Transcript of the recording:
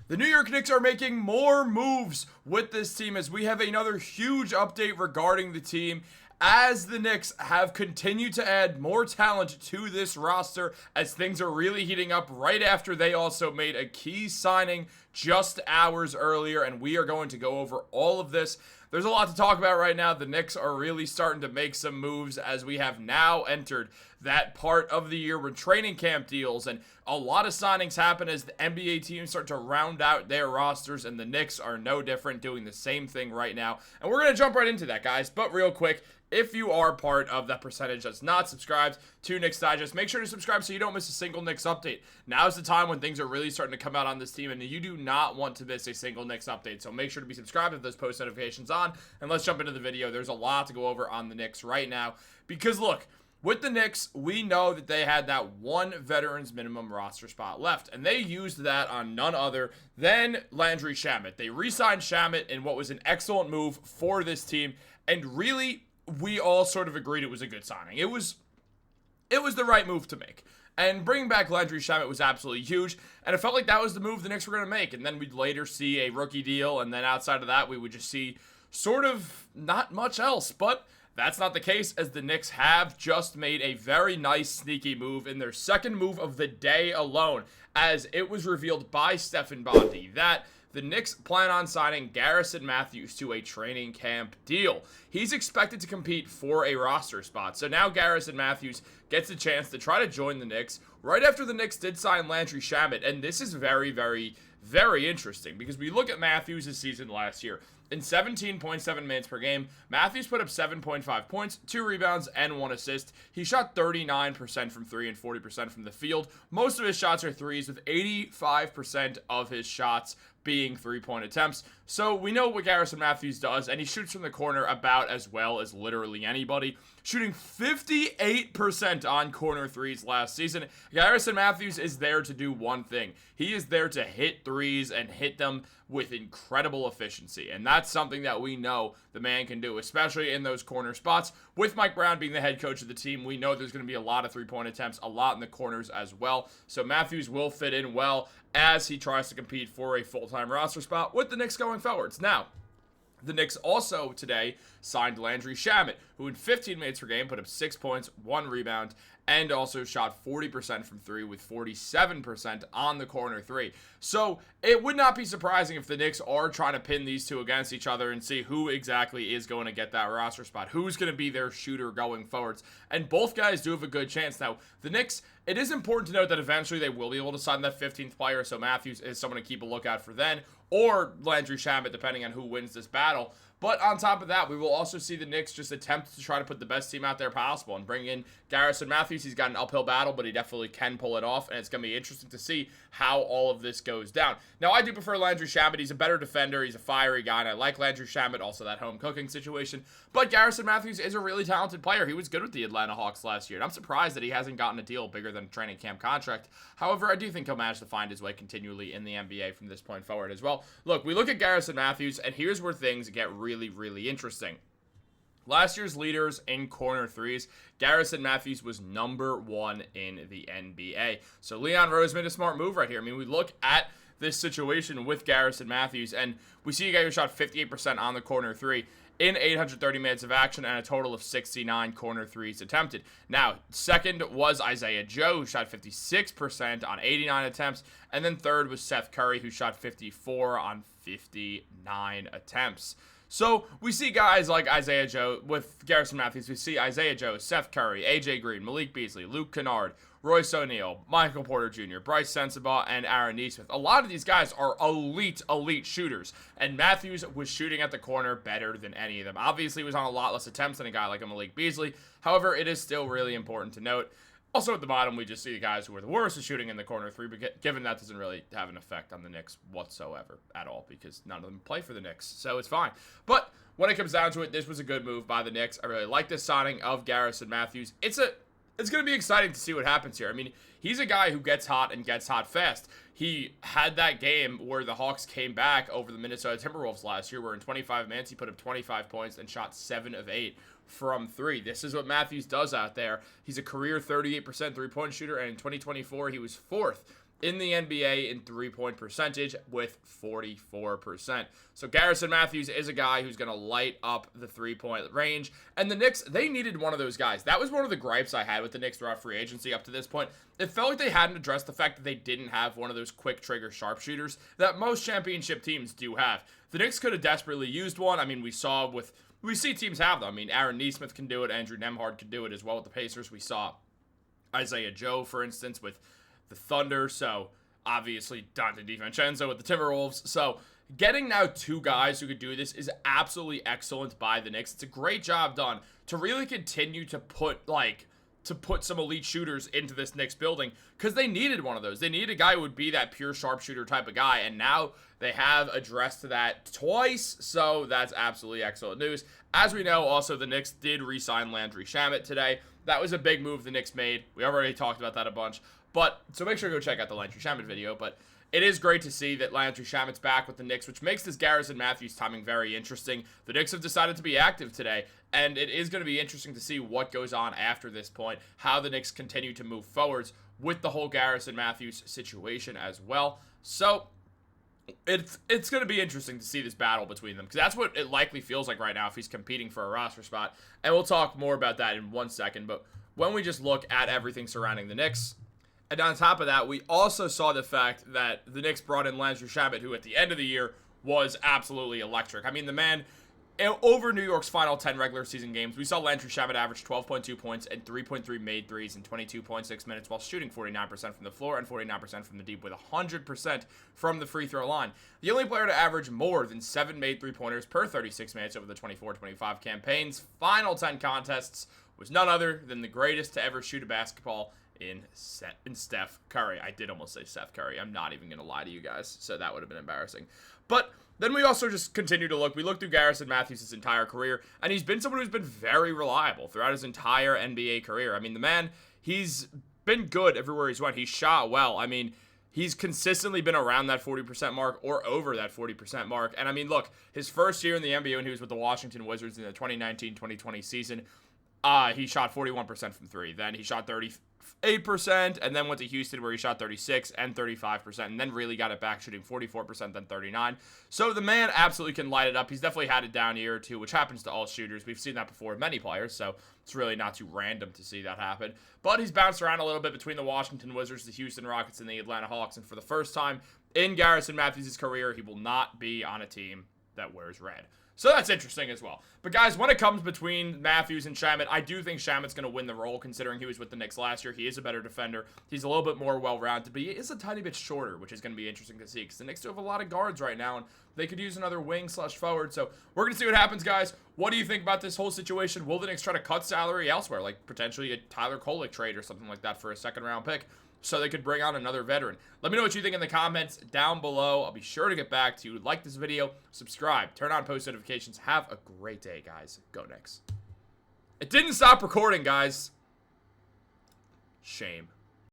The New York Knicks are making more moves with this team as we have another huge update regarding the team as the Knicks have continued to add more talent to this roster as things are really heating up right after they also made a key signing just hours earlier, and we are going to go over all of this. There's a lot to talk about right now. The Knicks are really starting to make some moves as we have now entered that part of the year when training camp deals and a lot of signings happen as the NBA teams start to round out their rosters, and the Knicks are no different, doing the same thing right now. And we're going to jump right into that, guys. But real quick, if you are part of that percentage that's not subscribed to Knicks Digest, make sure to subscribe so you don't miss a single Knicks update. Now's the time when things are really starting to come out on this team, and you do not want to miss a single Knicks update. So make sure to be subscribed with those post notifications on, and let's jump into the video. There's a lot to go over on the Knicks right now because, look, with the Knicks, we know that they had that one veterans minimum roster spot left, and they used that on none other than Landry Shamet. They re-signed Shamet in what was an excellent move for this team, and really, we all sort of agreed it was a good signing. It was the right move to make. And bringing back Landry Shamet was absolutely huge, and it felt like that was the move the Knicks were going to make. And then we'd later see a rookie deal, and then outside of that, we would just see sort of not much else. But that's not the case, as the Knicks have just made a very nice sneaky move in their second move of the day alone, as it was revealed by Stephen Bondy that the Knicks plan on signing Garrison Matthews to a training camp deal. He's expected to compete for a roster spot. So now Garrison Matthews gets a chance to try to join the Knicks right after the Knicks did sign Landry Shamet. And this is very, very, very interesting because we look at Matthews' season last year. In 17.7 minutes per game, Matthews put up 7.5 points, 2 rebounds, and 1 assist. He shot 39% from 3 and 40% from the field. Most of his shots are threes, with 85% of his shots being three-point attempts. So we know what Garrison Matthews does, and he shoots from the corner about as well as literally anybody, shooting 58% on corner threes last season. Garrison Matthews is there to do one thing. He is there to hit threes and hit them with incredible efficiency, and that's something that we know the man can do, especially in those corner spots. With Mike Brown being the head coach of the team, we know there's going to be a lot of three-point attempts, a lot in the corners as well, so Matthews will fit in well as he tries to compete for a full-time roster spot with the Knicks going forwards. Now, the Knicks also today signed Landry Shamet, who in 15 minutes per game put up 6 points, 1 rebound, and also shot 40% from 3 with 47% on the corner 3. So it would not be surprising if the Knicks are trying to pin these two against each other and see who exactly is going to get that roster spot, who's going to be their shooter going forwards. And both guys do have a good chance. Now, the Knicks, it is important to note that eventually they will be able to sign that 15th player, so Matthews is someone to keep a lookout for then, or Landry Shamet, depending on who wins this battle. But on top of that, we will also see the Knicks just attempt to try to put the best team out there possible and bring in Garrison Matthews. He's got an uphill battle, but he definitely can pull it off, and it's going to be interesting to see how all of this goes down. Now, I do prefer Landry Shamet. He's a better defender. He's a fiery guy, and I like Landry Shamet, also that home cooking situation. But Garrison Matthews is a really talented player. He was good with the Atlanta Hawks last year, and I'm surprised that he hasn't gotten a deal bigger than a training camp contract. However, I do think he'll manage to find his way continually in the NBA from this point forward as well. Look, we look at Garrison Matthews, and here's where things get really, really interesting. Last year's leaders in corner threes, Garrison Matthews was number 1 in the NBA. So Leon Rose made a smart move right here. I mean, we look at this situation with Garrison Matthews, and we see a guy who shot 58% on the corner 3 in 830 minutes of action and a total of 69 corner threes attempted. Now, second was Isaiah Joe, who shot 56% on 89 attempts, and then third was Seth Curry, who shot 54 on 59 attempts. So we see guys like Isaiah Joe with Garrison Matthews. We see Isaiah Joe, Seth Curry, AJ Green, Malik Beasley, Luke Kennard, Royce O'Neal, Michael Porter Jr., Bryce Sensabaugh, and Aaron Nesmith. A lot of these guys are elite shooters, and Matthews was shooting at the corner better than any of them. Obviously, he was on a lot less attempts than a guy like a Malik Beasley. However, it is still really important to note. Also at the bottom, we just see the guys who are the worst at shooting in the corner 3, but given that doesn't really have an effect on the Knicks whatsoever at all because none of them play for the Knicks, so it's fine. But when it comes down to it, this was a good move by the Knicks. I really like this signing of Garrison Matthews. It's going to be exciting to see what happens here. I mean, he's a guy who gets hot and gets hot fast. He had that game where the Hawks came back over the Minnesota Timberwolves last year, where in 25 minutes he put up 25 points and shot 7 of 8 from 3. This is what Matthews does out there. He's a career 38% three-point shooter, and in 2024 he was 4th in the NBA in three-point percentage with 44%. So Garrison Matthews is a guy who's going to light up the three-point range. And the Knicks, they needed one of those guys. That was one of the gripes I had with the Knicks throughout free agency up to this point. It felt like they hadn't addressed the fact that they didn't have one of those quick-trigger sharpshooters that most championship teams do have. The Knicks could have desperately used one. I mean, we see teams have them. I mean, Aaron Nesmith can do it. Andrew Nembhard can do it as well with the Pacers. We saw Isaiah Joe, for instance, with the Thunder. So, obviously, Dante DiVincenzo with the Timberwolves. So, getting now two guys who could do this is absolutely excellent by the Knicks. It's a great job done to really continue to put some elite shooters into this Knicks building because they needed one of those. They needed a guy who would be that pure sharpshooter type of guy, and now they have addressed that twice, so that's absolutely excellent news. As we know, also, the Knicks did re-sign Landry Shamet today. That was a big move the Knicks made. We already talked about that a bunch, so make sure to go check out the Landry Shamet video, but it is great to see that Landry Shamet's back with the Knicks, which makes this Garrison Matthews timing very interesting. The Knicks have decided to be active today, and it is going to be interesting to see what goes on after this point, how the Knicks continue to move forwards with the whole Garrison Matthews situation as well. So it's going to be interesting to see this battle between them, because that's what it likely feels like right now if he's competing for a roster spot, and we'll talk more about that in 1 second. But when we just look at everything surrounding the Knicks, and on top of that, we also saw the fact that the Knicks brought in Landry Shamet, who at the end of the year was absolutely electric. I mean, the man, over New York's final 10 regular season games, we saw Landry Shamet average 12.2 points and 3.3 made threes in 22.6 minutes while shooting 49% from the floor and 49% from the deep with 100% from the free throw line. The only player to average more than 7 made three-pointers per 36 minutes over the 24-25 campaign's final 10 contests was none other than the greatest to ever shoot a basketball in Steph Curry. I did almost say Steph Curry. I'm not even going to lie to you guys, so that would have been embarrassing. But then we also just continue to look. We look through Garrison Matthews' entire career, and he's been someone who's been very reliable throughout his entire NBA career. I mean, the man, he's been good everywhere he's went. He's shot well. I mean, he's consistently been around that 40% mark or over that 40% mark. And I mean, look, his first year in the NBA when he was with the Washington Wizards in the 2019-2020 season, he shot 41% from three. Then he shot 38%, and then went to Houston where he shot 36 and 35%, and then really got it back shooting 44%, then 39%. So the man absolutely can light it up. He's definitely had a down year or two, which happens to all shooters. We've seen that before with many players, so it's really not too random to see that happen. But he's bounced around a little bit between the Washington Wizards, the Houston Rockets, and the Atlanta Hawks, and for the first time in Garrison Matthews' career, he will not be on a team that wears red. So that's interesting as well. But guys, when it comes between Matthews and Shamet, I do think Shamet's going to win the role considering he was with the Knicks last year. He is a better defender. He's a little bit more well-rounded, but he is a tiny bit shorter, which is going to be interesting to see because the Knicks do have a lot of guards right now, and they could use another wing/forward. So we're going to see what happens, guys. What do you think about this whole situation? Will the Knicks try to cut salary elsewhere, like potentially a Tyler Kolek trade or something like that for a second-round pick, so they could bring on another veteran? Let me know what you think in the comments down below. I'll be sure to get back to you. Like this video, subscribe, turn on post notifications. Have a great day, guys. Go Knicks. It didn't stop recording, guys. Shame.